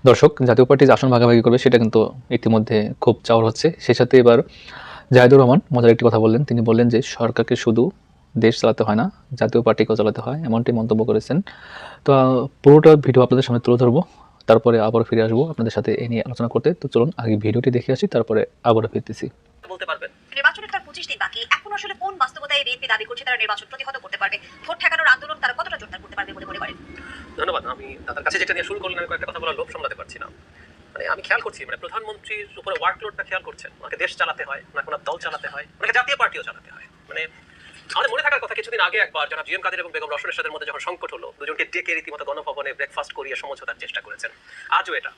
দর্শক, জাতীয় পার্টি যে আসন ভাগাভাগি করবে সেটা কিন্তু ইতিমধ্যে খুব চাওয়ার হচ্ছে। সেই সাথে এবার জাহিদুর রহমান মজার একটি কথা বললেন। তিনি বললেন যে সরকারকে শুধু দেশ চালাতে হয় না, জাতীয় পার্টিকেও চালাতে হয়, এমনটি মন্তব্য করেছেন। তো পুরোটা ভিডিও আপনাদের সামনে তুলে ধরবো, তারপরে আবার ফিরে আসবো আপনাদের সাথে এ নিয়ে আলোচনা করতে। তো চলুন আগে ভিডিওটি দেখে আসি, তারপরে আবারও ফিরতেছি। বলতে পারবেন নির্বাচনের তার 25 দিন বাকি, এখন আসলে কোন বাস্তবতায় বিএনপি দাবি করছে তারা নির্বাচন প্রতিহত করতে পারবে, ভোট ঠেকানোর আন্দোলন তারা কতটা জোরদার করতে পারবে বলে মনে করেন? ধন্যবাদ। আমি তাদের কাছে যেটা নিয়ে শুরু করলেন, আমি কয়েকটা কথা বলার লোভ সামলাতে পারছি না। আমি খেয়াল করছি প্রধানমন্ত্রীর উপরে ওয়ার্কলোডটা খেয়াল করছেন। ওনাকে দেশ চালাতে হয়, ওনাকে ওনার দল চালাতে হয়, ওনাকে জাতীয় পার্টিও চালাতে হয়। আমাদের মনে থাকার কথা, কিছুদিন আগে একবার যারা জিএম কাদের এবং বেগম রওশন এরশাদের মধ্যে যখন সংকট হলো, দুজনকে ডেকে রীতিমতো গণভবনে ব্রেকফাস্ট করিয়ে সমঝোতার চেষ্টা করেছেন। আজও এটা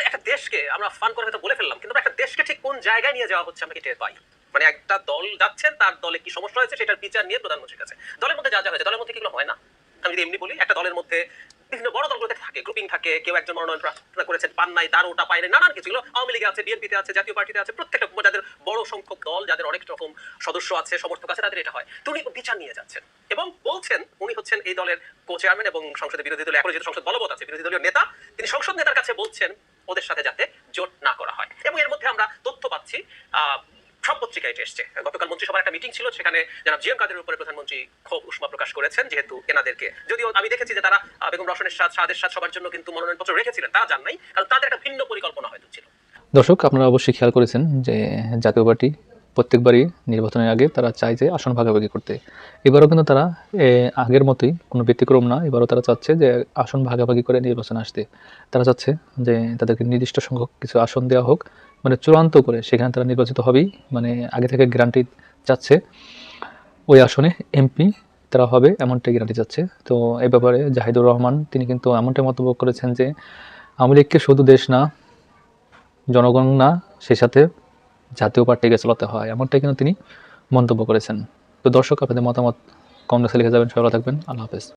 একটা দেশকে আমরা ফান করে হয়তো বলে ফেললাম, কিন্তু একটা দেশকে ঠিক কোন জায়গায় নিয়ে যাওয়া হচ্ছে আমরা কি টের পাই? একটা দল যাচ্ছেন, তার দলে কি সমস্যা হয়েছে সেটার বিচার নিয়ে প্রধানমন্ত্রীর কাছে। দলের মধ্যে যা যা হয়েছে, দলের মধ্যে কিগুলো হয় না? আমি যদি এমনি বলি, একটা দলের মধ্যে বিভিন্ন বড় দলগুলোতে থাকে, গ্রুপিং থাকে, কেউ একজন মনোনয়ন প্রার্থনা করেছেন, পান নাই, তার ওটা পায় নাই, নানান কিছু। আওয়ামী লীগে আছে, বিএনপিতে আছে, জাতীয় পার্টিতে আছে, প্রত্যেকটা যাদের বড় সংখ্যক দল, যাদের অনেক রকম সদস্য আছে, সমর্থক আছে, তাদের এটা হয়। তো উনি বিচার নিয়ে যাচ্ছেন এবং বলছেন উনি হচ্ছেন এই দলের কো চেয়ারম্যান এবং সংসদে বিরোধী দলীয়, এখন যেহেতু সংসদ বলবৎ আছে, বিরোধী দলীয় নেতা, তিনি সংসদ নেতার কাছে বলছেন ওদের সাথে যাতে জোট না করা হয়। এবং এর মধ্যে আমরা তথ্য পাচ্ছি, সব পত্রিকায় এটা এসছে। গতকাল মন্ত্রিসভার একটা মিটিং ছিল, সেখানে যারা জিএম কাদের উপরে প্রধানমন্ত্রী ক্ষোভ উষ্মা প্রকাশ করেছেন, যেহেতু এনাদেরকে, যদিও আমি দেখেছি যে তারা বেগম রওশনের সাথে সাদের সাথে সবার জন্য কিন্তু মনোনয়নপত্র রেখেছিলেন, তারা জান নাই, কারণ তাদের একটা ভিন্ন পরিকল্পনা হয়তো ছিল। দর্শক, আপনারা অবশ্যই খেয়াল করেছেন যে জাতীয় পার্টি প্রত্যেকবারই নির্বাচনের আগে তারা চায় যে আসন ভাগাভাগি করতে। এবারও কিন্তু তারা আগের মতোই, কোনো ব্যতিক্রম না, এবারও তারা চাচ্ছে যে আসন ভাগাভাগি করে নির্বাচনে আসতে। তারা চাচ্ছে যে তাদেরকে নির্দিষ্ট সংখ্যক কিছু আসন দেওয়া হোক, মানে চূড়ান্ত করে সেখানে তারা নির্বাচিত হবেই, মানে আগে থেকে গ্যারান্টি চাচ্ছে ওই আসনে এমপি তারা হবে, এমনটাই গ্যারান্টি চাচ্ছে। তো এই ব্যাপারে জাহিদুর রহমান তিনি কিন্তু এমনটাই মন্তব্য করেছেন যে আওয়ামী লীগকে শুধু দেশ না, জনগণ না, সেই সাথে জাতীয় পার্টিকে চালাতে হয়, এমনটাই কিন্তু তিনি মন্তব্য করেছেন। তো দর্শক, আপনাদের মতামত কমেন্টে লিখে যাবেন। সবাই ভালো থাকবেন। আল্লাহ হাফেজ।